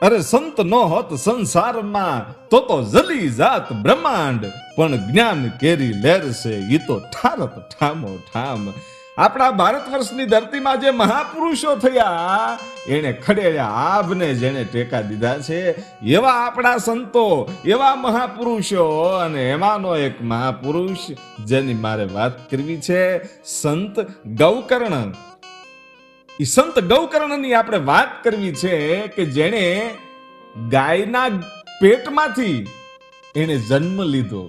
અરે સંત નો હોત સંસારમાં તો જલી જાત બ્રહ્માંડ, પણ જ્ઞાન કેરી લેરશે ઈ તો ઠારત ઠામો ઠામ. આપણા ભારત વર્ષની ધરતીમાં જે મહાપુરુષો થયા એને ખડેડા આભને જેને ટેકા દીધા છે, એવા આપણા સંતો, એવા મહાપુરુષો. અને એમાંનો એક મહાપુરુષ જેની મારે વાત કરવી છે, સંત ગૌકર્ણ. એ સંત ગૌકર્ણની આપણે વાત કરવી છે કે જેણે ગાયના પેટમાંથી એને જન્મ લીધો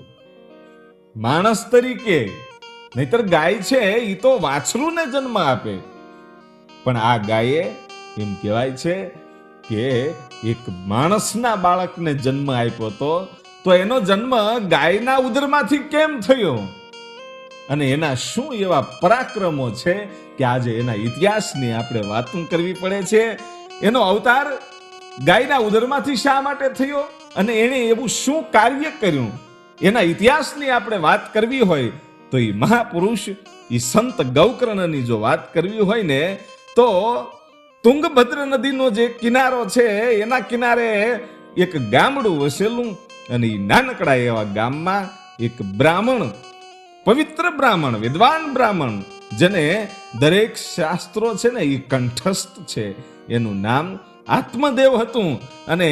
માણસ તરીકે. નહીતર ગાય છે એ તો વાછરૂને જન્મ આપે, પણ આ ગાયે એમ કહેવાય છે કે એક માણસના બાળકને જન્મ આપ્યો હતો. તો એનો જન્મ ગાયના ઉદરમાંથી કેમ થયો અને એના શું એવા પરાક્રમો છે કે આજે એના ઇતિહાસની આપણે વાતો કરવી પડે છે. એનો અવતાર ગાયના ઉદરમાંથી શા માટે થયો અને એણે એવું શું કાર્ય કર્યું, એના ઇતિહાસની આપણે વાત કરવી હોય તો એ મહાપુરુષ, એ સંત ગૌકર્ણની જો વાત કરવી હોય ને તો તુંગભદ્ર નદીનો જે કિનારો છે એના કિનારે એક ગામડું વસેલું, અને એ નાનકડા એવા ગામમાં એક બ્રાહ્મણ, પવિત્ર બ્રાહ્મણ, વિદ્વાન બ્રાહ્મણ, જેને દરેક શાસ્ત્રો છે ને એ કંઠસ્થ છે, એનું નામ આત્મદેવ હતું. અને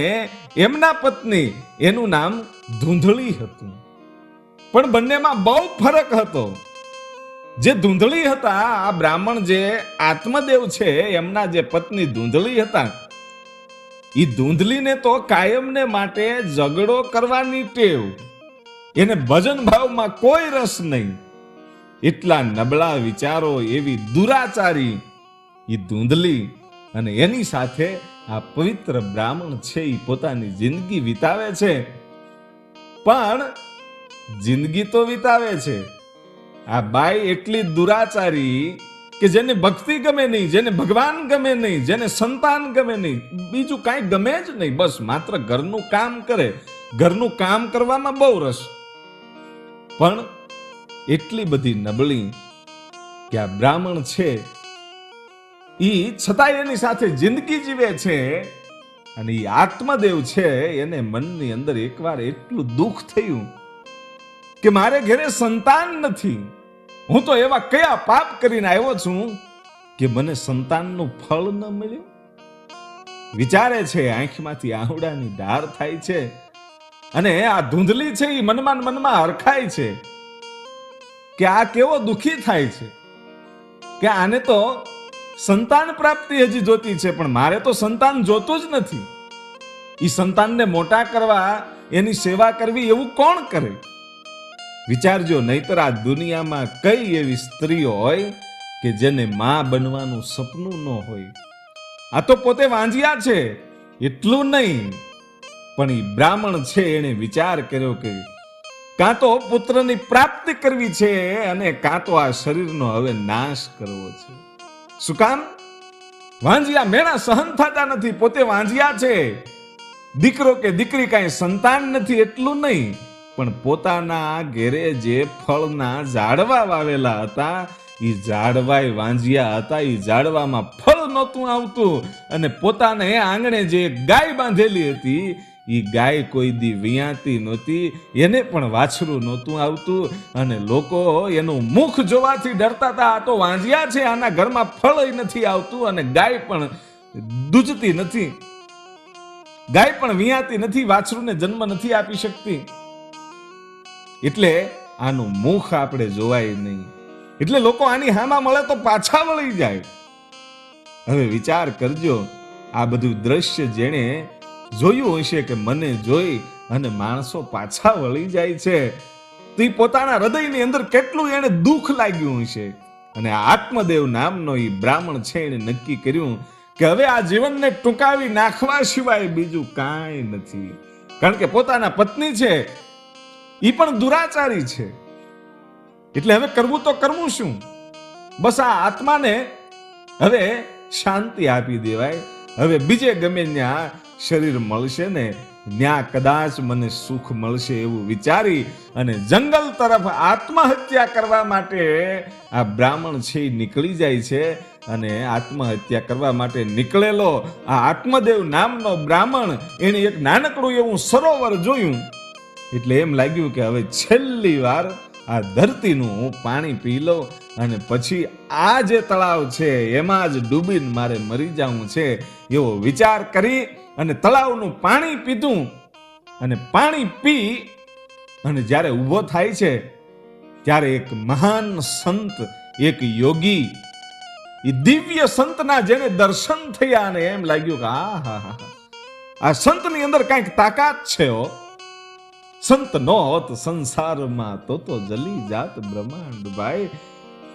એમના પત્ની એનું નામ ધૂંધળી હતું. પણ બંનેમાં બહુ ફરક હતો. જે ધૂંધળી હતા, આ બ્રાહ્મણ જે આત્મદેવ છે એમના જે પત્ની ધૂંધળી હતા, એ ધૂંધલીને તો કાયમને માટે ઝઘડો કરવાની ટેવ, એને ભજન ભાવમાં કોઈ રસ નહીં. એટલા નબળા વિચારો, એવી દુરાચારી એ ધૂંધલી. અને એની સાથે આ પવિત્ર બ્રાહ્મણ છે એ પોતાની જિંદગી વિતાવે છે. પણ જિંદગી તો વિતાવે છે, આ બાઈ એટલી દુરાચારી કે જેને ભક્તિ ગમે નહીં, જેને ભગવાન ગમે નહીં, જેને સંતાન ગમે નહીં, બીજું કાંઈ ગમે જ નહીં, બસ માત્ર ઘરનું કામ કરે. ઘરનું કામ કરવામાં બહુ રસ, પણ એટલી બધી નબળી કે આ બ્રાહ્મણ છે ઈ છતાંય એની સાથે જિંદગી જીવે છે. અને ઈ આત્મદેવ છે, એને મનની અંદર એકવાર એટલું દુઃખ થયું કે મારે ઘરે સંતાન નથી, હું તો એવા કયા પાપ કરીને આવ્યો છું કે મને સંતાનનું ફળ ન મળ્યું. વિચારે છે, આંખમાંથી આહુડાની ધાર થાય છે. અને આ ધૂંધલી છે એ મનમાં હરખાય છે કે આ કેવો દુખી થાય છે કે આને તો સંતાન પ્રાપ્તિ હજી જોતી છે, પણ મારે તો સંતાન જોતું જ નથી. એ સંતાનને મોટા કરવા, એની સેવા કરવી એવું કોણ કરે? વિચારજો, નહીતર આ દુનિયામાં કઈ એવી સ્ત્રીઓ હોય કે જેને માં બનવાનું સપનું ન હોય. આ તો પોતે વાંજિયા છે એટલું નહીં, પણ એ બ્રાહ્મણ છે એને વિચાર કર્યો કે કાં તો પુત્રની પ્રાપ્તિ કરવી છે અને કાં તો આ શરીરનો હવે નાશ કરવો છે. શું કામ? વાંજિયા મેણા સહન થતા નથી, પોતે વાંજિયા છે. દીકરો કે દીકરી કાંઈ સંતાન નથી એટલું નહીં, પણ પોતાના ઘેરે જે ફળના ઝાડવા વાવેલા હતા એ ઝાડવાય વાંજિયા હતા, એ ઝાડવામાં ફળ નહોતું આવતું. અને પોતાને આંગણે જે ગાય બાંધેલી હતી એ ગાય કોઈ દી વિયાતી નહોતી, એને પણ વાછરું નહોતું આવતું. અને લોકો એનું મુખ જોવાથી ડરતા હતા, આ તો વાંજિયા છે, આના ઘરમાં ફળ નથી આવતું અને ગાય પણ દૂજતી નથી, ગાય પણ વિયાતી નથી, વાછરુંને જન્મ નથી આપી શકતી, એટલે આનું મુખ આપણે જોવાય નહીં. એટલે લોકો આની હામાં મળે તો પાછા વળી જાય. હવે વિચાર કરજો, આ બધું દ્રશ્ય જેણે જોયું હશે કે મને જોઈ અને માણસો પાછા વળી જાય છે, તો એ પોતાના હૃદયની અંદર કેટલું એને દુઃખ લાગ્યું હશે. અને આત્મદેવ નામનો એ બ્રાહ્મણ છે એને નક્કી કર્યું કે હવે આ જીવનને ટૂંકાવી નાખવા સિવાય બીજું કાંઈ નથી. કારણ કે પોતાના પત્ની છે એ પણ દુરાચારી છે, એટલે હવે કરવું તો કરવું શું? બસ આ આત્માને હવે શાંતિ આપી દેવાય હવે બીજે ગમે ત્યાં શરીર મળશે ને ત્યાં કદાચ મને સુખ મળશે એવું વિચારી અને જંગલ તરફ આત્મહત્યા કરવા માટે આ બ્રાહ્મણ છે એ નીકળી જાય છે. અને આત્મહત્યા કરવા માટે નીકળેલો આ આત્મદેવ નામનો બ્રાહ્મણ એને એક નાનકડું એવું સરોવર જોયું એટલે એમ લાગ્યું કે હવે છેલ્લી વાર આ ધરતીનું હું પાણી પી લઉં અને પછી આ જે તળાવ છે એમાં જ ડૂબીને મારે મરી જવું છે એવો વિચાર કરી અને તળાવનું પાણી પીધું. અને પાણી પી અને જ્યારે ઊભો થાય છે ત્યારે એક મહાન સંત, એક યોગી, એ દિવ્ય સંતના જેને દર્શન થયા અને એમ લાગ્યું કે આ સંતની અંદર કંઈક તાકાત છે. સંત નો હોત સંસારમાં તો જલી જાત બ્રહ્માંડ. ભાઈ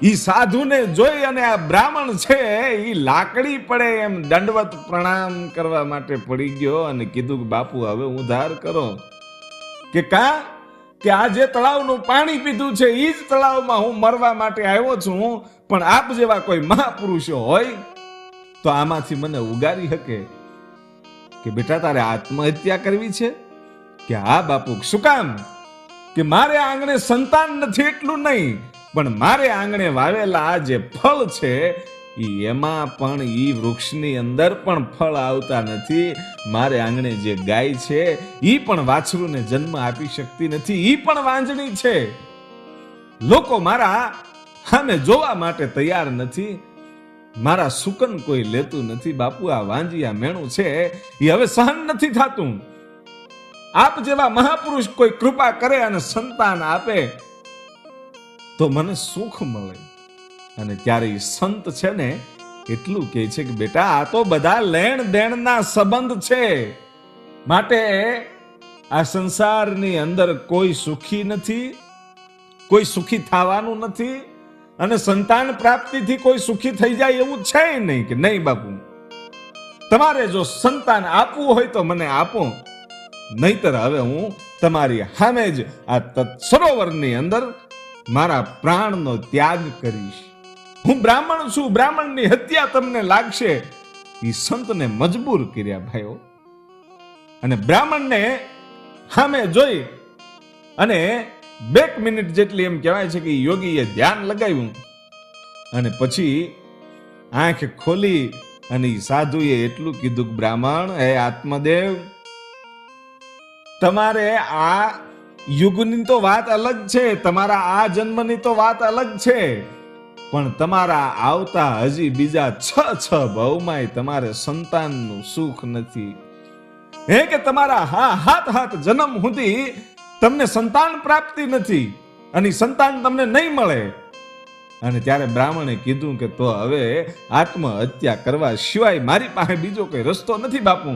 ઈ સાધુને જોઈ અને આ બ્રાહ્મણ છે ઈ લાકડી પડે એમ દંડવત પ્રણામ કરવા માટે પડી ગયો અને કીધું કે બાપુ હવે ઉદ્ધાર કરો. કે કે આ જે તળાવનું પાણી પીધું છે ઈ જ તળાવમાં હું મરવા માટે આવ્યો છું, પણ આપ જેવા કોઈ મહાપુરુષો હોય તો આમાંથી મને ઉગારી શકે. કે બેટા તારે આત્મહત્યા કરવી છે? કે હા બાપુ. શું કામ? કે મારે આંગણે સંતાન નથી એટલું નહીં, પણ મારે આંગણે વાવેલા આ જે ફળ છે એમાં પણ ઈ વૃક્ષની અંદર પણ ફળ આવતા નથી. મારે આંગણે જે ગાય છે ઈ પણ વાછરૂને જન્મ આપી શકતી નથી, ઈ પણ વાંજણી છે. લોકો મારા સામે જોવા માટે તૈયાર નથી, મારા સુકન કોઈ લેતું નથી. બાપુ આ વાંજિયા મેણું છે એ હવે સહન નથી થતું. આપ જેવા મહાપુરુષ કોઈ કૃપા કરે અને સંતાન આપે તો મને સુખ મળે. અને ત્યારે એ સંત છે ને એટલું કહે છે કે બેટા આ તો બધા લેણ દેણના સંબંધ છે, માટે આ સંસારની અંદર કોઈ સુખી નથી, કોઈ સુખી થવાનું નથી, અને સંતાન પ્રાપ્તિથી કોઈ સુખી થઈ જાય એવું છે નહીં. કે નહીં બાપુ, તમારે જો સંતાન આપવું હોય તો મને આપો, નહીતર હવે હું તમારી સામે જ આ સરોવરની અંદર મારા પ્રાણનો ત્યાગ કરીશ. હું બ્રાહ્મણ છું, બ્રાહ્મણની હત્યા તમને લાગશે. એ સંતને મજબૂર કર્યા ભાઈઓ. અને બ્રાહ્મણને સામે જોઈ અને 2 મિનિટ જેટલી એમ કહેવાય છે કે યોગીએ ધ્યાન લગાવ્યું અને પછી આંખ ખોલી અને સાધુએ એટલું કીધું કે બ્રાહ્મણ, હે આત્મદેવ, તમારે આ યુગની તો વાત અલગ છે, તમારા આ જન્મની તો વાત અલગ છે, પણ તમારા આવતા હજી બીજા 6 ભાવમાં તમારે સંતાનનું સુખ નથી. હે કે તમારા હાથ જન્મ સુધી તમને સંતાન પ્રાપ્તિ નથી અને સંતાન તમને નહીં મળે. અને ત્યારે બ્રાહ્મણે કીધું કે તો હવે આત્મહત્યા કરવા સિવાય મારી પાસે બીજો કોઈ રસ્તો નથી બાપુ.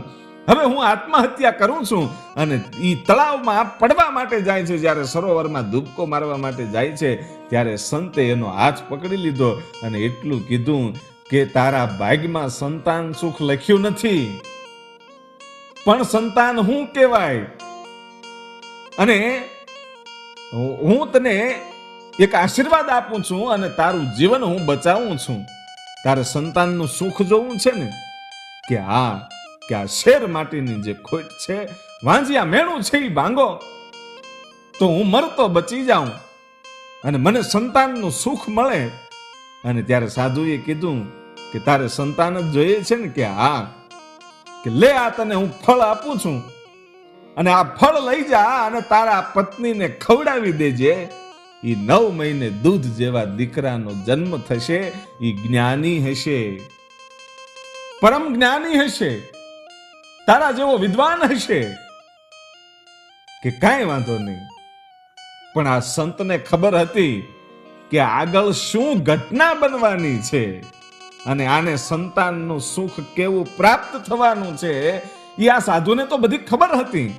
હવે હું આત્મહત્યા કરું છું. અને ઈ તળાવમાં પડવા માટે જાય છે, જ્યારે સરોવરમાં ડૂબકો મારવા માટે જાય છે, ત્યારે સંતે એનો હાથ પકડી લીધો અને એટલું કીધું કે તારા ભાગ્યમાં સંતાન સુખ લખ્યું નથી, પણ સંતાન હું કહેવાય. અને હું તને એક આશીર્વાદ આપું છું અને તારું જીવન હું બચાવું છું. તારે સંતાનનું સુખ જોવું છે ને? કે હા, કે આ શેર માટીની જે ખોટ છે, વાંજિયા મેણું છે એ ભાંગો તો હું મરતો બચી જાઉં અને મને સંતાનનું સુખ મળે. અને ત્યારે સાધુએ કીધું કે તારે સંતાન જ જોઈએ છે ને? કે હા. કે લે આ તને હું ફળ આપું છું અને આ ફળ લઈ જા અને તારા પત્નીને ખવડાવી દેજે. એ 9 મહિને દૂધ જેવા દીકરાનો જન્મ થશે. એ જ્ઞાની હશે, પરમ જ્ઞાની હશે, તારા જેવો વિદ્વાન હશે. કે કાંઈ વાંધો નહીં. પણ આ સંતને ખબર હતી કે આગળ શું ઘટના બનવાની છે અને આને સંતાનનું સુખ કેવું પ્રાપ્ત થવાનું છે એ આ સાધુને તો બધી ખબર હતી.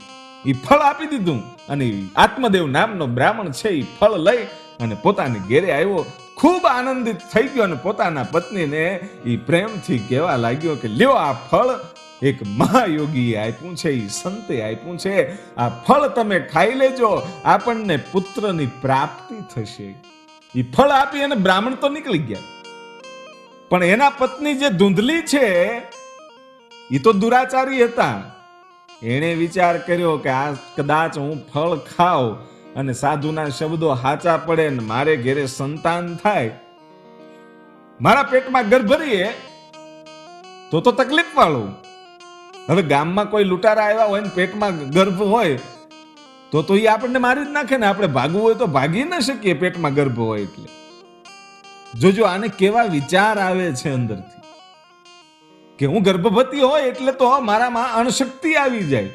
એ ફળ આપી દીધું અને આત્મદેવ નામનો બ્રાહ્મણ છે એ ફળ લઈ અને પોતાની ઘેરે આવ્યો. ખૂબ આનંદિત થઈ ગયો અને પોતાના પત્નીને એ પ્રેમથી કહેવા લાગ્યો કે લ્યો આ ફળ એક મહાયોગીએ આપ્યું છે, એ સંતે આપ્યું છે, આ ફળ તમે ખાઈ લેજો, આપણને પુત્રની પ્રાપ્તિ થશે. એ ફળ આપી અને બ્રાહ્મણ તો નીકળી ગયા, પણ એના પત્ની જે ધૂંધલી છે એ તો દુરાચારી હતા. એણે વિચાર કર્યો કે આ કદાચ હું ફળ ખાવ અને સાધુના શબ્દો હાચા પડે ને મારે ઘેરે સંતાન થાય, મારા પેટમાં ગર્ભ રહે તો તકલીફ વાળું. હવે ગામમાં કોઈ લૂંટારા આવ્યા હોય ને પેટમાં ગર્ભ હોય તો એ આપણને મારી જ નાખે ને. આપણે ભાગવું હોય તો ભાગી ન શકીએ પેટમાં ગર્ભ હોય એટલે. જોજો આને કેવા વિચાર આવે છે અંદરથી કે હું ગર્ભવતી હોય એટલે તો મારામાં અણશક્તિ આવી જાય,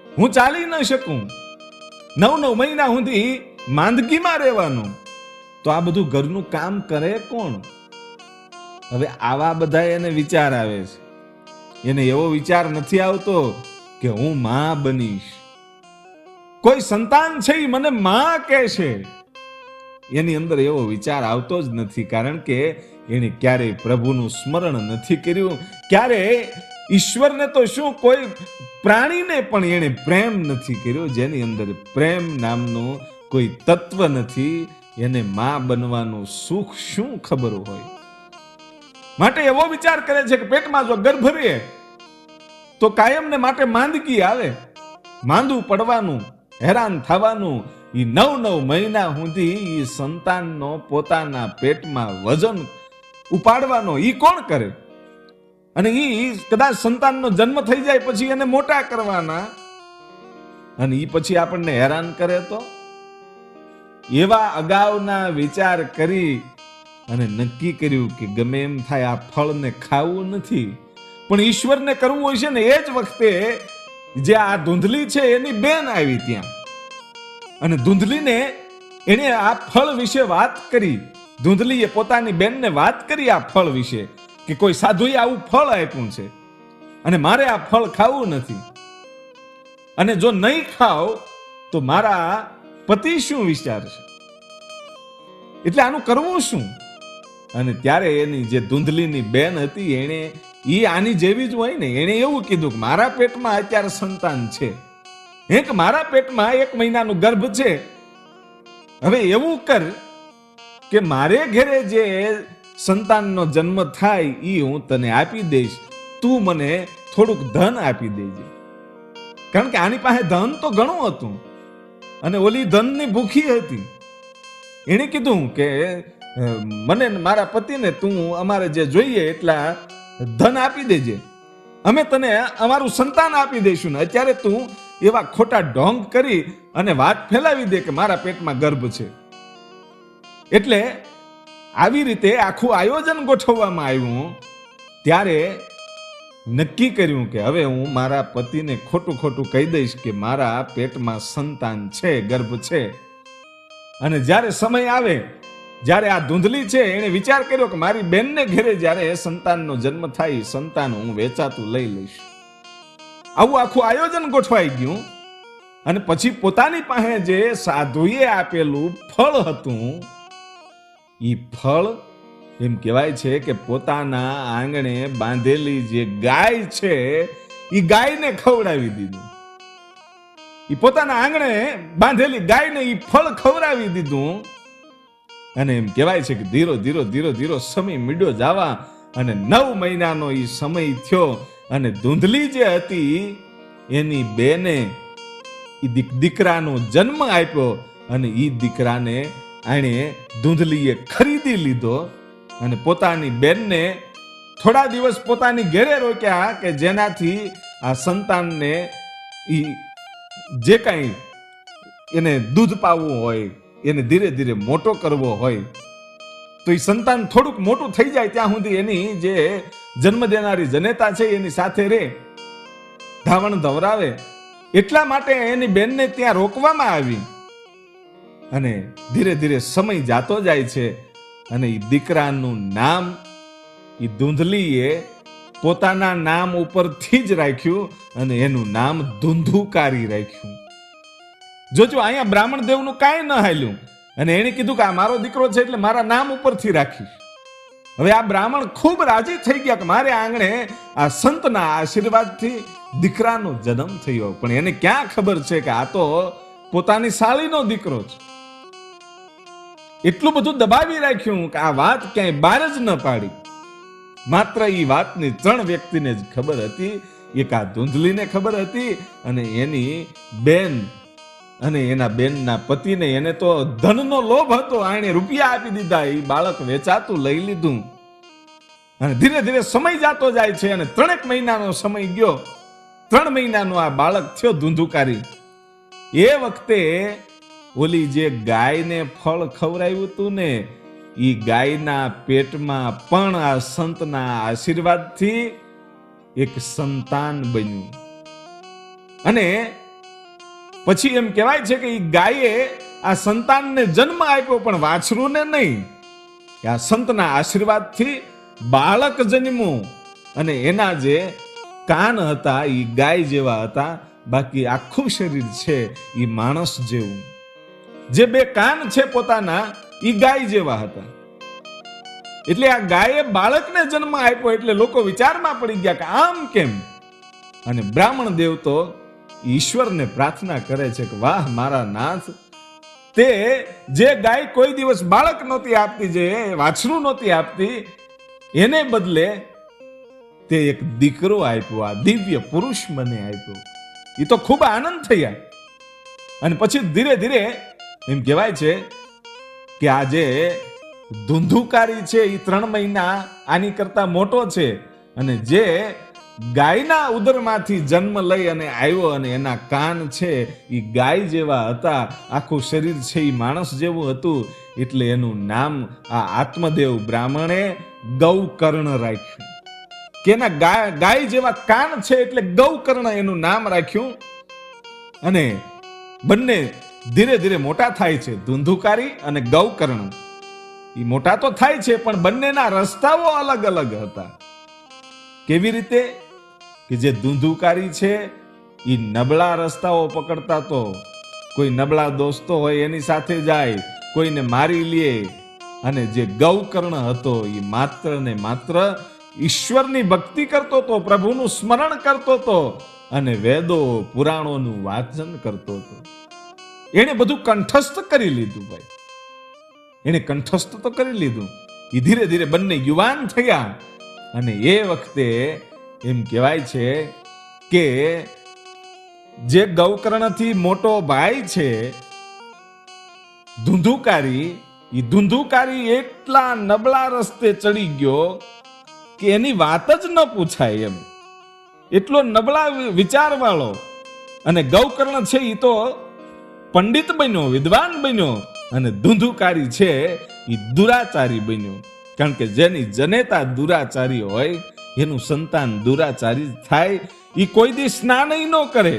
હું ચાલી ન શકું, 9 મહિના સુધી માંદગીમાં રહેવાનું. તો આ બધું ઘરનું કામ કરે કોણ? હવે આવા બધા એને વિચાર આવે છે. એને એવો વિચાર નથી આવતો કે હું માં બનીશ, કોઈ સંતાન છે એ મને માં કહેશે. એની અંદર એવો વિચાર આવતો જ નથી, કારણ કે એને ક્યારેય પ્રભુનું સ્મરણ નથી કર્યું, ક્યારેય ઈશ્વરને તો શું કોઈ પ્રાણીને પણ એને પ્રેમ નથી કર્યો. જેની અંદર પ્રેમ નામનું કોઈ તત્વ નથી, એને માં બનવાનું સુખ શું ખબર હોય. માટે એવો વિચાર કરે છે કે પેટમાં જો ગર્ભ રહે તો કાયમને માટે માંદગી આવે, માંદું પડવાનું, હેરાન થવાનું. એ 9 મહિના સુધી એ સંતાનનો પોતાના પેટમાં વજન ઉપાડવાનો ઈ કોણ કરે? અને ઈ કદાચ સંતાનનો જન્મ થઈ જાય પછી એને મોટા કરવાના અને ઈ પછી આપણને હેરાન કરે તો? એવા અગાઉના વિચાર કરી અને નક્કી કર્યું કે ગમે એમ થાય આ ફળને ખાવું નથી, પણ ઈશ્વરને કરવું હોય છે ને. એ જ વખતે જે આ ધૂંધલી છે એની બેન આવી ત્યાં, અને ધૂંધલીને એને આ ફળ વિશે વાત કરી. ધૂંધલીએ પોતાની બેનને વાત કરી આ ફળ વિશે કે કોઈ સાધુએ આવું ફળ આપ્યું છે અને મારે આ ફળ ખાવું નથી, અને જો નહીં ખાવ તો મારા પતિ શું વિચારશે, એટલે આનું કરવું શું? અને ત્યારે એની જે ધૂંધલીની બેન હતી એને આની જેવી જ હોય ને, એને એવું કીધું કે મારા પેટમાં અત્યારે સંતાન છે, એક મારા પેટમાં 1 મહિનાનું ગર્ભ છે. હવે એવું કર કે મારે ઘરે જે સંતાનનો જન્મ થાય એ હું તને આપી દઈશ, તું મને થોડુંક ધન આપી દેજે. કારણ કે આની પાસે ધન તો ઘણું હતું અને ઓલી ધનની ભૂખી હતી. એને કીધું કે મને મારા પતિને તું અમારે જે જોઈએ એટલા ધન આપી દેજે, અમે તને અમારું સંતાન આપી દઈશું. ને અત્યારે તું એવા ખોટા ઢોંગ કરી અને વાત ફેલાવી દે કે મારા પેટમાં ગર્ભ છે. એટલે આવી રીતે આખું આયોજન ગોઠવવામાં આવ્યું. ત્યારે નક્કી કર્યું કે હવે હું મારા પતિને ખોટું કહી દઈશ કે મારા પેટમાં સંતાન છે, ગર્ભ છે. અને જ્યારે સમય આવે, જ્યારે આ ધૂંધલી છે એને વિચાર કર્યો કે મારી બેનને ઘરે જ્યારે સંતાનનો જન્મ થાય, સંતાન હું વેચાતું લઈ લઈશ. આવું આખું આયોજન ગોઠવાઈ ગયું. અને પછી પોતાની પાસે જે સાધુએ આપેલું ફળ હતું, એ ફળ એમ કહેવાય છે કે પોતાના આંગણે બાંધેલી જે ગાય છે એ ગાયને ખવડાવી દીધું. એ પોતાના આંગણે બાંધેલી ગાયને એ ફળ ખવડાવી દીધું. અને એમ કહેવાય છે કે ધીરો સમય મીડ્યો જવા અને 9 મહિનાનો એ સમય થયો. અને ધૂંધલી જે હતી એની બેને એ દીકરાનો જન્મ આપ્યો. અને એ દીકરાને આણે ધૂંધલીએ ખરીદી લીધો અને પોતાની બેનને થોડા દિવસ પોતાની ઘરે રોક્યા કે જેનાથી આ સંતાનને જે કાંઈ એને દૂધ પાવવું હોય, એને ધીરે મોટો કરવો હોય, તો એ સંતાન થોડુંક મોટું થઈ જાય ત્યાં સુધી એની જે જન્મ દેનારી જનેતા છે એની સાથે રહે, ધાવણ ધવરાવે. એટલા માટે એની બેનને ત્યાં રોકવામાં આવી. અને ધીરે સમય જાતો જાય છે. અને એ દીકરાનું નામ એ ધૂંધલીએ પોતાના નામ ઉપરથી જ રાખ્યું અને એનું નામ ધૂંધુકારી રાખ્યું. જોજો અહીંયા બ્રાહ્મણ દેવનું કાંઈ ન હાલ્યું. અને એને કીધું કે આ મારો દીકરો છે એટલે મારા નામ ઉપરથી રાખીશ. હવે આ બ્રાહ્મણ ખૂબ રાજી થઈ ગયા કે મારે આંગણે આ સંતના આશીર્વાદથી દીકરાનો જન્મ થયો. પણ એને ક્યાં ખબર છે કે આ તો પોતાની સાળીનો દીકરો છે. એટલું બધું દબાવી રાખ્યું કે આ વાત ક્યાંય બહાર જ ન પાડી. માત્ર એ વાતની 3 વ્યક્તિને જ ખબર હતી. એક આ ધૂંધલીને ખબર હતી અને એની બેન અને એના બેનના પતિને. એને તો ધનનો લોભ હતો, આણે રૂપિયા આપી દીધા, એ બાળક વેચાતું લઈ લીધું. અને ધીરે ધીરે સમય જાતો જાય છે અને 3 મહિનાનો સમય ગયો. 3 મહિનાનો આ બાળક થયો ધૂંધુકારી. એ વખતે ઓલી જે ગાયને ફળ ખવડાવ્યું હતું ને, એ ગાયના પેટમાં પણ આ સંતના આશીર્વાદથી એક સંતાન બન્યું. અને પછી એમ કહેવાય છે કે એ ગાયે આ સંતાનને જન્મ આપ્યો, પણ વાછરૂને નહીં. આ સંતના આશીર્વાદથી બાળક જન્મ્યું. અને એના જે કાન હતા એ ગાય જેવા હતા, બાકી આખું શરીર છે એ માણસ જેવું. જે 2 કાન છે પોતાના એ ગાય જેવા હતા. એટલે આ ગાયે બાળકને જન્મ આપ્યો. એટલે લોકો વિચારમાં પડી ગયા કે આમ કેમ. અને બ્રાહ્મણ દેવ તો ઈશ્વરને પ્રાર્થના કરે છે કે વાહ મારા નાથ, તે જે ગાય કોઈ દિવસ બાળક નહોતી આપતી, જે વાછરું નહોતી આપતી, એને બદલે તે એક દીકરો આપ્યો, આ દિવ્ય પુરુષ મને આપ્યો. એ તો ખૂબ આનંદ થયા. અને પછી ધીરે ધીરે એમ કહેવાય છે કે આ જે ધૂંધુકારી છે એ 3 મહિના આની કરતા મોટો છે. અને જે ગાયના ઉદરમાંથી જન્મ લઈ અને આવ્યો અને એના કાન છે એ ગાય જેવા હતા, આખું શરીર છે એ માણસ જેવું હતું. એટલે એનું નામ આ આત્મદેવ બ્રાહ્મણે ગૌકર્ણ રાખ્યું. કે એના ગાય જેવા કાન છે એટલે ગૌકર્ણ એનું નામ રાખ્યું. અને બંને ધીરે ધીરે મોટા થાય છે, ધૂંધુકારી અને ગૌકર્ણ. એ મોટા તો થાય છે, પણ બંનેના રસ્તાઓ અલગ અલગ હતા. કેવી રીતે? કે જે ધૂંધુકારી છે એ નબળા રસ્તાઓ પકડતા તો, કોઈ નબળા દોસ્તો હોય એની સાથે જાય, કોઈને મારી લે. અને જે ગૌકર્ણ હતો એ માત્ર ને માત્ર ઈશ્વરની ભક્તિ કરતો હતો, પ્રભુનું સ્મરણ કરતો હતો અને વેદો પુરાણોનું વાંચન કરતો હતો. એને બધું કંઠસ્થ કરી લીધું ભાઈ. એને કંઠસ્થ તો કરી લીધું. એ ધીરે ધીરે બંને યુવાન થયા. અને એ વખતે એમ કહેવાય છે કે જે ગૌકર્ણથી મોટો ભાઈ છે ધૂંધુકારી, એ ધૂંધુકારી એટલા નબળા રસ્તે ચડી ગયો કે એની વાત જ ન પૂછાય એમ. એટલો નબળા વિચાર વાળો. અને ગૌકર્ણ છે એ તો પંડિત બન્યો, વિદ્વાન બન્યો. અને ધૂંધુકારી છે એ દુરાચારી બન્યો. કારણ કે જેની જનેતા દુરાચારી હોય એનું સંતાન દુરાચારી થાય. એ કોઈ દી સ્નાન ન કરે.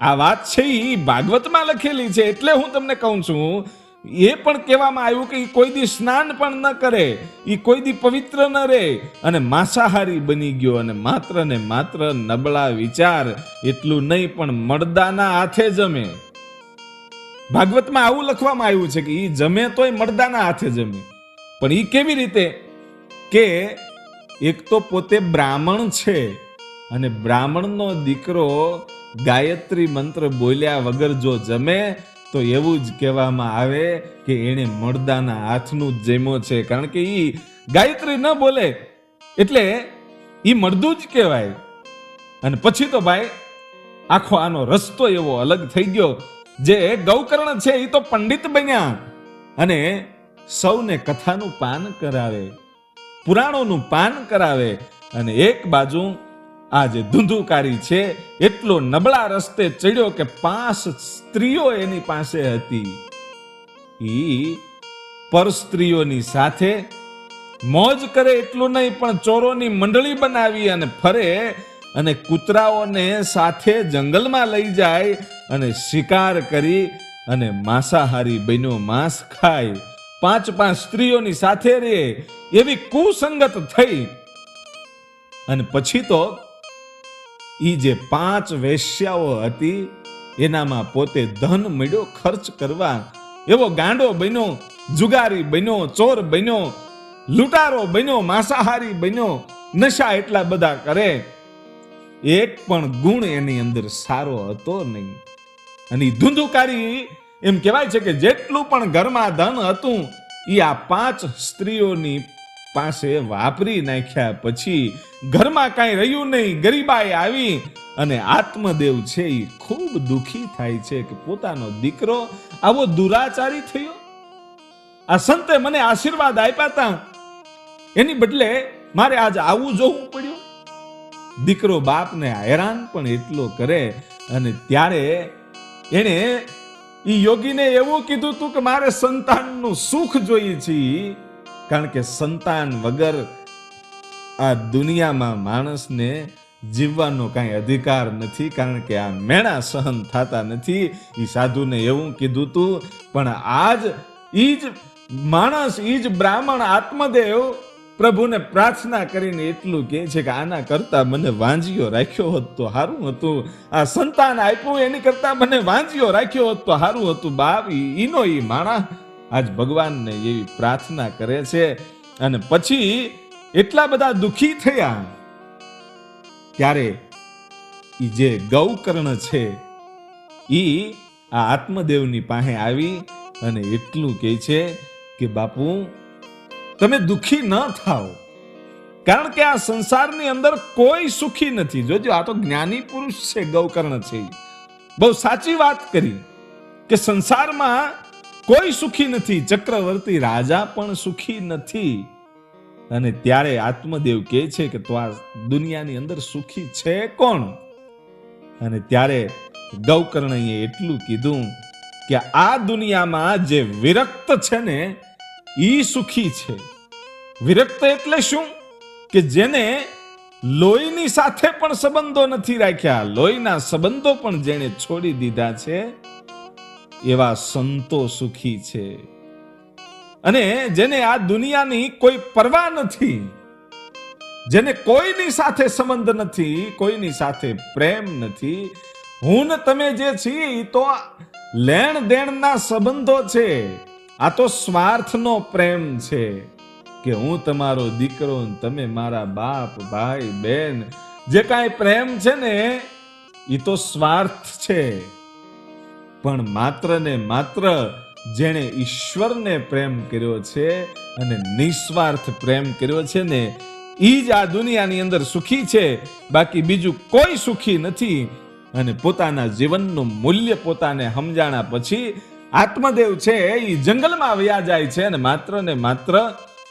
આ વાત છે એ ભાગવતમાં લખેલી છે. એટલે હું તમને કહું છું, એ પણ કહેવામાં આવ્યું કે એ કોઈ દી સ્નાન પણ ન કરે, એ કોઈ દી પવિત્ર ન રહે અને માંસાહારી બની ગયો. અને માત્ર ને માત્ર નબળા વિચાર. એટલું નહીં પણ મડદાના હાથે જમે. ભાગવતમાં આવું લખવામાં આવ્યું છે કે એ જમે તોય મડદાના હાથે જમે. પણ એ કેવી રીતે? કે એક તો પોતે બ્રાહ્મણ છે અને બ્રાહ્મણનો દીકરો ગાયત્રી મંત્ર બોલ્યા વગર જો જમે તો એવું જ કહેવામાં આવે કે એને મડદાના હાથનું જ જમ્યો છે. કારણ કે એ ગાયત્રી ન બોલે એટલે એ મડદું જ કહેવાય. અને પછી તો ભાઈ આખો આનો રસ્તો એવો અલગ થઈ ગયો. જે ગૌકર્ણ છે એ તો પંડિત બન્યા અને સૌને કથાનું પાન કરાવે, પુરાણોનું પાન કરાવે. અને એક બાજુ આ જે ધૂંધુકારી છે એટલો નબળા રસ્તે ચડ્યો કે 5 સ્ત્રીઓ એની પાસે હતી. ઈ પર સ્ત્રીઓની સાથે મોજ કરે એટલું નહીં પણ ચોરોની મંડળી બનાવી અને ફરે અને કૂતરાઓને સાથે જંગલમાં લઈ જાય અને શિકાર કરી અને માંસાહારી બન્યો, માંસ ખાય, 5 સ્ત્રીઓની સાથે રહે. એવી કુસંગત થઈ. અને પછી તો ઈ જે 5 વેશ્યાઓ હતી એનામાં પોતે ધન મળ્યો ખર્ચ કરવા. એવો ગાંડો બન્યો, જુગારી બન્યો, ચોર બન્યો, લૂંટારો બન્યો, માંસાહારી બન્યો, નશા એટલા બધા કરે. એક પણ ગુણ એની અંદર સારો હતો નહીં. અને ધૂંધુકારી એમ કહેવાય છે કે જેટલું પણ ઘરમાં ધન હતું એ આ 5 સ્ત્રીઓની પાસે વાપરી નાખ્યા પછી ઘરમાં કાંઈ રહ્યું નહીં. ગરીબાઈ આવી અને આત્મદેવ છે એ ખૂબ દુઃખી થાય છે કે પોતાનો દીકરો આવો દુરાચારી થયો. આ સંતે મને આશીર્વાદ આપ્યા હતા, એની બદલે મારે આજ આવું જોવું પડ્યું. દીકરો બાપને હેરાન પણ એટલો કરે અને ત્યારે એને ઈ યોગીને એવું કીધું હતું કે મારે સંતાનનું સુખ જોઈએ છે, કારણ કે સંતાન વગર આ દુનિયામાં માણસને જીવવાનો કાંઈ અધિકાર નથી, કારણ કે આ મેણા સહન થતા નથી. એ સાધુને એવું કીધું હતું. પણ આજ ઈ જ માણસ, ઈ જ બ્રાહ્મણ આત્મદેવ પ્રભુને પ્રાર્થના કરીને એટલું કહે છે કે આના કરતા મને વાંજીયો રાખ્યો હોત તો સારું હતું. આ સંતાન આપ્યું એની કરતા મને વાંજીયો રાખ્યો હોત તો સારું હતું. બાપ ઈનો ઈ માણા આજ ભગવાનને એવી પ્રાર્થના કરે છે. અને પછી એટલા બધા દુઃખી થયા ત્યારે ઈ જે ગૌકર્ણ છે ઈ આ આત્મદેવની પાસે આવી અને એટલું કહે છે કે બાપુ તમે દુઃખી ન થાઓ, કારણ કે આ સંસારની અંદર કોઈ સુખી નથી. જોજો, આ તો જ્ઞાની પુરુષ છે, ગૌકર્ણ છે. બહુ સાચી વાત કરી કે સંસારમાં કોઈ સુખી નથી, ચક્રવર્તી રાજા પણ સુખી નથી. અને ત્યારે આત્મદેવ કહે છે કે તો આ દુનિયાની અંદર સુખી છે કોણ? અને ત્યારે ગૌકર્ણએ એટલું કીધું કે આ દુનિયામાં જે વિરક્ત છે ને ઈ સુખી છે. વિરક્ત એટલે શું? કે જેને લોહીની સાથે પણ સંબંધો નથી રાખ્યા, લોહીના સંબંધો પણ જેને છોડી દીધા છે એવા સંતો સુખી છે. અને જેને આ દુનિયાની કોઈ પરવા નથી, જેને કોઈની સાથે સંબંધ નથી, કોઈની સાથે પ્રેમ નથી. હું ને તમે જે છીએ એ તો લેણ દેણના સંબંધો છે. આ તો સ્વાર્થનો પ્રેમ છે કે હું તમારો દીકરો, તમે મારા બાપ, ભાઈ, બેન, જે કાંઈ પ્રેમ છે ને એ તો સ્વાર્થ છે. પણ માત્ર ને માત્ર જેણે ઈશ્વરને પ્રેમ કર્યો છે અને નિસ્વાર્થ પ્રેમ કર્યો છે ને ઈ જ આ દુનિયાની અંદર સુખી છે, બાકી બીજું કોઈ સુખી નથી. અને પોતાના જીવનનું મૂલ્ય પોતાને સમજાણા પછી આત્મદેવ છે એ જંગલમાં વયા જાય છે અને માત્ર ને માત્ર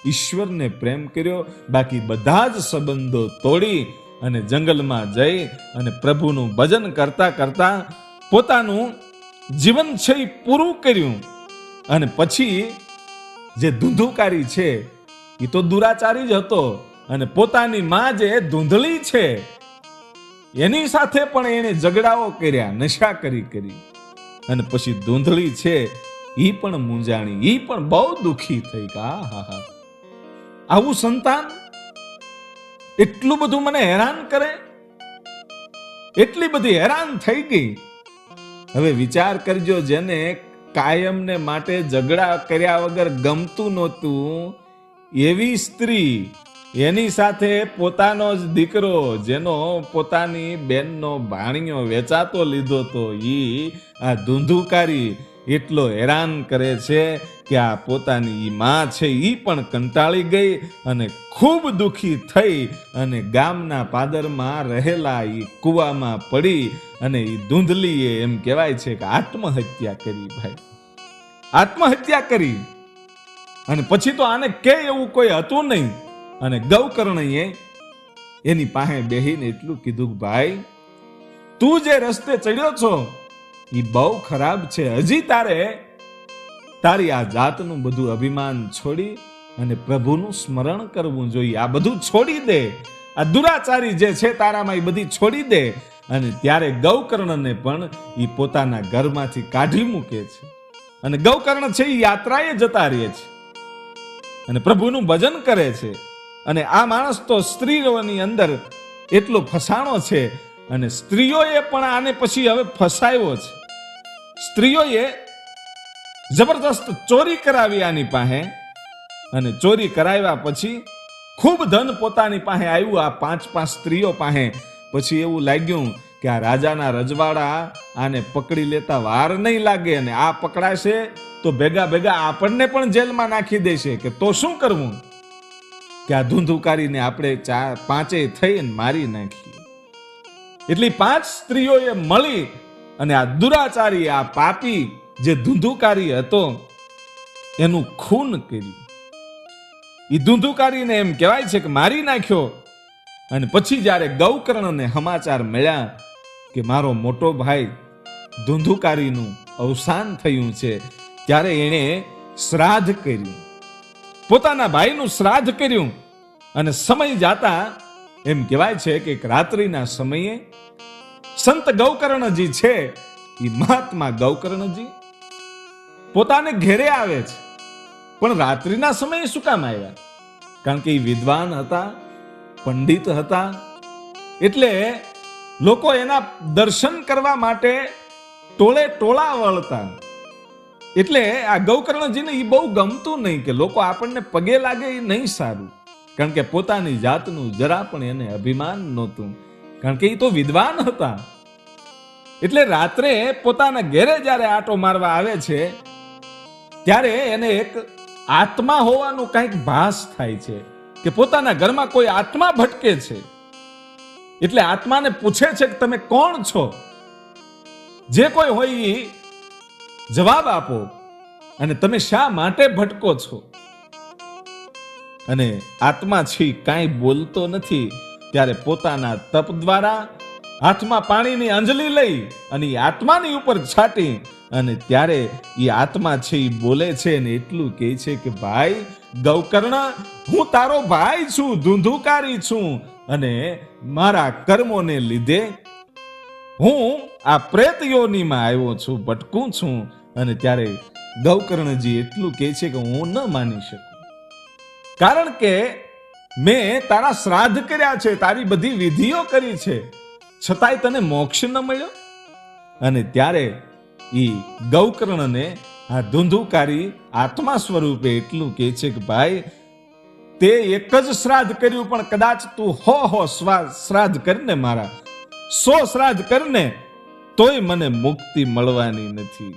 ઈશ્વરને પ્રેમ કર્યો, બાકી બધા જ સંબંધો તોડી અને જંગલમાં જઈ અને પ્રભુનું ભજન કરતા કરતા પોતાનું જીવન છે એ પૂરું કર્યું. અને પછી જે ધૂંધુકારી છે એ તો દુરાચારી જ હતો અને પોતાની માં જે ધૂંધળી છે એની સાથે પણ એને ઝઘડાઓ કર્યા, નશા કરી. અને પછી ધૂંધળી છે ઈ પણ મૂંઝાણી, ઈ પણ બહુ દુઃખી થઈ કે આહા, આવું સંતાન એટલું બધું મને હેરાન કરે, એટલી બધી હેરાન થઈ ગઈ. હવે વિચાર કરજો, જેને કાયમને માટે ઝઘડા કર્યા વગર ગમતું નહોતું એવી સ્ત્રી એની સાથે પોતાનો જ દીકરો, જેનો પોતાની બેનનો ભાણિયો વેચાતો લીધો તો ઈ આ ધૂંધુકારી એટલો હેરાન કરે છે કે આ પોતાની ઈ માં છે ઈ પણ કંટાળી ગઈ અને ખૂબ દુઃખી થઈ અને ગામના પાદરમાં રહેલા ઈ કૂવામાં પડી અને ઈ ધૂંધલીએ એમ કહેવાય છે કે આત્મહત્યા કરી. ભાઈ, આત્મહત્યા કરી. અને પછી તો આને કે એવું કોઈ હતું નહીં. અને ગૌકર્ણએ એની પાસે બેહીને એટલું કીધું કે ભાઈ, તું જે રસ્તે ચડ્યો છો એ બહુ ખરાબ છે. હજી તારી આ જાતનું બધું અભિમાન છોડી અને પ્રભુનું સ્મરણ કરવું જોઈએ. આ બધું છોડી દે, આ દુરાચારી જે છે તારામાં એ બધી છોડી દે. અને ત્યારે ગૌકર્ણને પણ એ પોતાના ઘરમાંથી કાઢી મૂકે છે. અને ગૌકર્ણ છે એ યાત્રાએ જતા રહે છે અને પ્રભુનું ભજન કરે છે. અને આ માણસ તો સ્ત્રીઓની અંદર એટલો ફસાણો છે અને સ્ત્રીઓએ પણ આને પછી હવે ફસાયો છે. સ્ત્રીઓએ જબરદસ્ત ચોરી કરાવી આની પાસે અને ચોરી કરાવ્યા પછી ખૂબ ધન પોતાની પાસે આવ્યું આ 5 સ્ત્રીઓ પાસે. પછી એવું લાગ્યું કે આ રાજાના રજવાડા આને પકડી લેતા વાર નહીં લાગે અને આ પકડાશે તો ભેગા આપણને પણ જેલમાં નાખી દેશે, કે તો શું કરવું. કે આ ધૂંધુકારીને આપણે પાંચેય થઈને મારી નાખીએ. એટલી 5 સ્ત્રીઓએ મળી અને આ દુરાચારી, આ પાપી જે ધૂંધુકારી હતો એનું ખૂન કર્યું. એ ધૂંધુકારીને એમ કહેવાય છે કે મારી નાખ્યો. અને પછી જ્યારે ગૌકર્ણને સમાચાર મળ્યા કે મારો મોટો ભાઈ ધૂંધુકારીનું અવસાન થયું છે, ત્યારે એણે શ્રાદ્ધ કર્યું, પોતાના ભાઈનું શ્રાદ્ધ કર્યું. અને સમય જાતા એમ કહેવાય છે કે રાત્રિના સમયે સંત ગૌકર્ણજી છે, એ મહાત્મા ગૌકર્ણજી પોતાને ઘેરે આવે છે. પણ રાત્રિના સમયે શું કામ આવ્યા? કારણ કે એ વિદ્વાન હતા, પંડિત હતા, એટલે લોકો એના દર્શન કરવા માટે ટોળે ટોળા વળતા. એટલે આ ગૌકર્ણજીને એ બહુ ગમતું નહીં કે લોકો આપણને પગે લાગે, એ નહીં સારું. કારણ કે પોતાની જાતનું જરા પણ એને અભિમાન નહોતું, કારણ કે એ તો વિદ્વાન હતા. એટલે રાત્રે પોતાના ઘેરે જ્યારે આટો મારવા આવે છે ત્યારે એને એક આત્મા હોવાનું કંઈક ભાસ થાય છે કે પોતાના ઘરમાં કોઈ આત્મા ભટકે છે. એટલે આત્માને પૂછે છે કે તમે કોણ છો? જે કોઈ હોય એ જવાબ આપો, અને તમે શા માટે ભટકો છો? અને આત્મા છે કાંઈ બોલતો નથી. ત્યારે પોતાના તપ દ્વારા હાથમાં પાણીની અંજલિ લઈ અને એ આત્માની ઉપર છાટી, અને ત્યારે એ આત્મા છે એ બોલે છે ને એટલું કહે છે કે ભાઈ ગૌકર્ણ, હું તારો ભાઈ છું, ધૂંધુકારી છું, અને મારા કર્મોને લીધે હું આ પ્રેત યોનિમાં આવ્યો છું, ભટકું છું. અને ત્યારે ગૌકર્ણજી એટલું કહે છે કે હું ન માની શકું, કારણ કે મેં તારા શ્રાદ્ધ કર્યા છે, તારી બધી વિધિઓ કરી છે, છતાંય તને મોક્ષ ન મળ્યો. અને ત્યારે ઈ ગૌકર્ણને આ ધૂંધુકારી આત્મા સ્વરૂપે એટલું કહે છે કે ભાઈ તે એક જ શ્રાદ્ધ કર્યું, પણ કદાચ તું હો શ્રાદ્ધ કરીને, મારા 100 શ્રાદ્ધ કરીને, તોય મને મુક્તિ મળવાની નથી.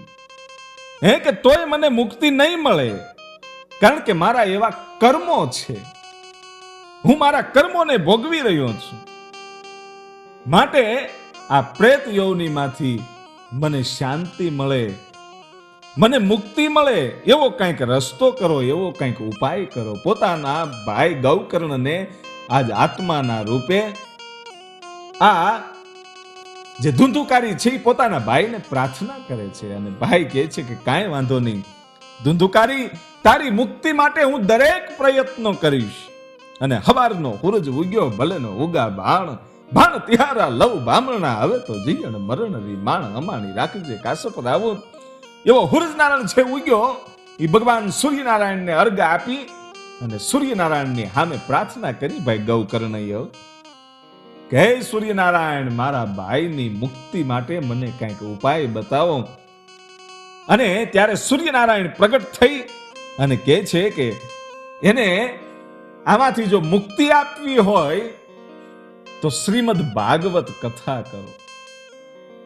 હે કે તોય મને મુક્તિ નહીં મળે, કારણ કે મારા એવા કર્મો છે, હું મારા કર્મોને ભોગવી રહ્યો છું. માટે આ પ્રેત યોનિમાંથી મને શાંતિ મળે, મને મુક્તિ મળે, એવો કંઈક રસ્તો કરો, એવો કંઈક ઉપાય કરો. પોતાના ભાઈ ગૌકર્ણને આજ આત્માના રૂપે આ જે ધૂંધુકારી છે એ પોતાના ભાઈને પ્રાર્થના કરે છે. અને ભાઈ કહે છે કે કાંઈ વાંધો નહીં ધૂંધુકારી, તારી મુક્તિ માટે હું દરેક પ્રયત્નો કરીશ. અને હવારનો સૂરજ ઉગ્યો ભલેનો ઉગા ભાણ તિહારા લવ બામણા, હવે તો જીયણ મરણ રી માણ અમાણી રાખજે કાસપ રાવો. એવો સૂરજનારાયણ છે ઉગ્યો, એ ભગવાન સૂર્યનારાયણને અર્ઘ આપી અને સૂર્યનારાયણની સામે પ્રાર્થના કરી ભાઈ ગૌકર્ણએ કે હે સૂર્યનારાયણ, મારા ભાઈની મુક્તિ માટે મને કંઈક ઉપાય બતાવો. અને ત્યારે સૂર્યનારાયણ પ્રગટ થઈ અને કહે છે કે એને આમાંથી જો મુક્તિ આપવી હોય તો શ્રીમદ ભાગવત કથા કરો.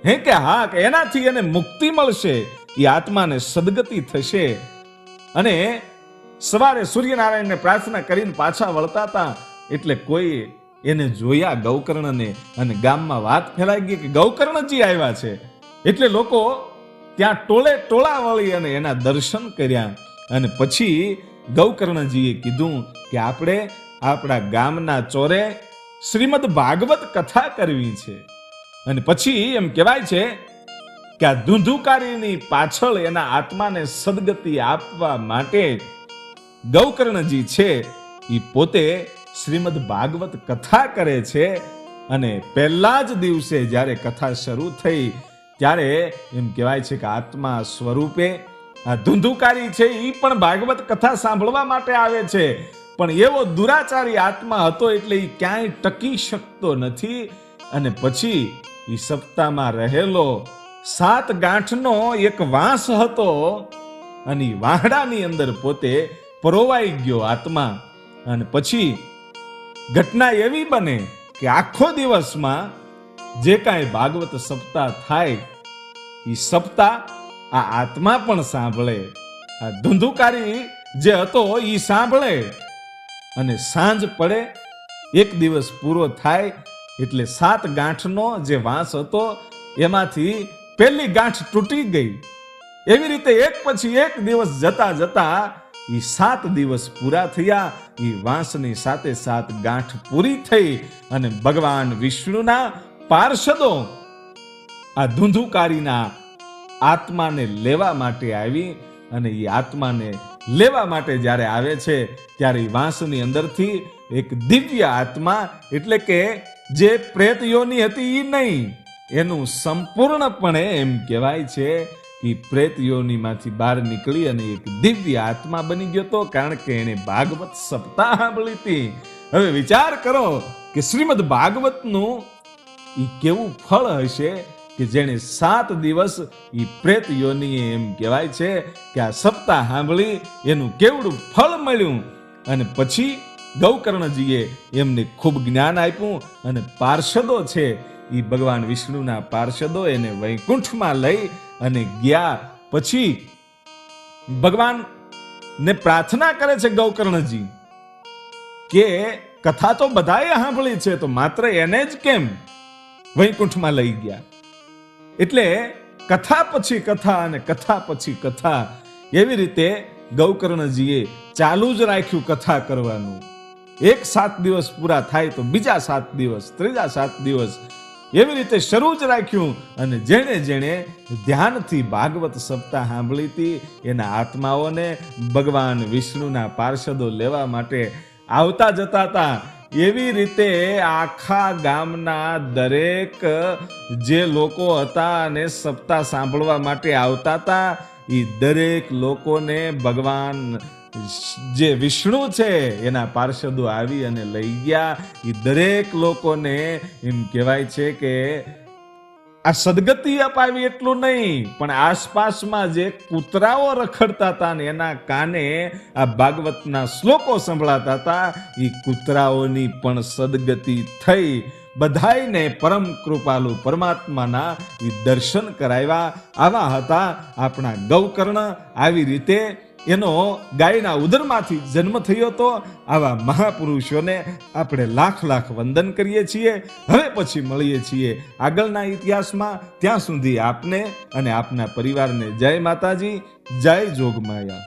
હે કે હા, કે એનાથી એને મુક્તિ મળશે, એ આત્માને સદગતિ થશે. અને સવારે સૂર્યનારાયણને પ્રાર્થના કરીને પાછા વળતા હતા એટલે કોઈ એને જોયા ગૌકર્ણને, અને ગામમાં વાત ફેલાઈ ગઈ કે ગૌકર્ણજી આવ્યા છે. એટલે લોકો ત્યાં ટોળે ટોળા વળી અને એના દર્શન કર્યા. અને પછી ગૌકર્ણજીએ કીધું કે આપણે આપણા ગામના ચોરે શ્રીમદ ભાગવત કથા કરવી છે. અને પછી એમ કહેવાય છે કે આ ધૂંધુકારીની પાછળ એના આત્માને સદગતિ આપવા માટે ગૌકર્ણજી છે એ પોતે શ્રીમદ ભાગવત કથા કરે છે. અને પહેલા જ દિવસે જ્યારે કથા શરૂ થઈ ત્યારે એમ કહેવાય છે કે આત્મા સ્વરૂપે આ ધૂંધુકારી છે એ પણ ભાગવત કથા સાંભળવા માટે આવે છે. પણ એવો દુરાચારી આત્મા હતો એટલે એ ક્યાંય ટકી શકતો નથી. અને પછી એ સપ્તાહમાં રહેલો 7 ગાંઠનો એક વાંસ હતો, અને વાહડાની અંદર પોતે પરોવાઈ ગયો આત્મા. અને પછી ઘટના એવી બને કે આખો દિવસમાં જે કાંઈ ભાગવત સપ્તાહ થાય એ સપ્તાહ આ આત્મા પણ સાંભળે. આ ધૂંધુકારી જે હતો એ સાંભળે, અને સાંજ પડે, એક દિવસ પૂરો થાય એટલે 7 ગાંઠનો જે વાંસ હતો એમાંથી પહેલી ગાંઠ તૂટી ગઈ. એવી રીતે એક પછી એક દિવસ જતા જતા એ 7 દિવસ પૂરા થયા. એ વાંસની સાથે 7 ગાંઠ પૂરી થઈ અને ભગવાન વિષ્ણુના પાર્ષદો આ ધુંધુકારીના આત્માને લેવા માટે આવી. અને એ આત્માને લેવા માટે જ્યારે આવે છે ત્યારે એ વાંસની અંદરથી એક દિવ્ય આત્મા, એટલે કે જે પ્રેત યોની હતી એ નહીં, એનું સંપૂર્ણપણે એમ કહેવાય છે કે પ્રેત યોનીમાંથી બહાર નીકળી અને એક દિવ્ય આત્મા બની ગયો તો, કારણ કે એને ભાગવત સપ્તાહ સાંભળી હતી. હવે વિચાર કરો કે શ્રીમદ ભાગવતનું એ કેવું ફળ હશે કે જેને 7 દિવસ એ પ્રેત યોનીએ એમ કહેવાય છે કે આ સપ્તાહ સાંભળી એનું કેવડું ફળ મળ્યું. અને પછી ગૌકર્ણજીએ એમને ખૂબ જ્ઞાન આપ્યું અને પાર્ષદો છે એ ભગવાન વિષ્ણુના પાર્ષદો એને વૈકુંઠમાં લઈ અને ગયા. પછી ભગવાન ને પ્રાર્થના કરે છે ગૌકર્ણજી કે કથા તો બધાએ સાંભળી છે, તો માત્ર એને જ કેમ વૈકુંઠમાં લઈ ગયા. એટલે કથા પછી કથા અને કથા પછી કથા, એવી રીતે ગૌકર્ણજીએ ચાલુ જ રાખ્યું કથા કરવાનું. એક 7 દિવસ પૂરા થાય તો બીજા 7 દિવસ, ત્રીજા 7 દિવસ, એવી રીતે શરૂ જ રાખ્યું. અને જેણે જેણે ધ્યાનથી ભાગવત સપ્તાહ સાંભળી હતી એના આત્માઓને ભગવાન વિષ્ણુના પાર્ષદો લેવા માટે આવતા જતા હતા. એવી રીતે આખા ગામના દરેક જે લોકો હતા અને સપ્તાહ સાંભળવા માટે આવતા હતા, એ દરેક લોકોને ભગવાન જે વિષ્ણુ છે એના પાર્ષદો આવી અને લઈ ગયા. એ દરેક લોકોને એમ કહેવાય છે કે આ સદગતિ અપાવી એટલું નહીં, પણ આસપાસમાં જે કૂતરાઓ રખડતા હતા ને એના કાને આ ભાગવતના શ્લોકો સંભળાતા હતા, એ કૂતરાઓની પણ સદગતિ થઈ. બધાયને પરમ કૃપાલુ પરમાત્માના એ દર્શન કરાવ્યા. આવા હતા આપણા ગૌકર્ણ. આવી રીતે એનો ગાયના ઉદરમાંથી જન્મ થયો હતો. આવા મહાપુરુષોને આપણે લાખ લાખ વંદન કરીએ છીએ. હવે પછી મળીએ છીએ આગળના ઇતિહાસમાં. ત્યાં સુધી આપને અને આપના પરિવારને જય માતાજી, જય જોગમાયા.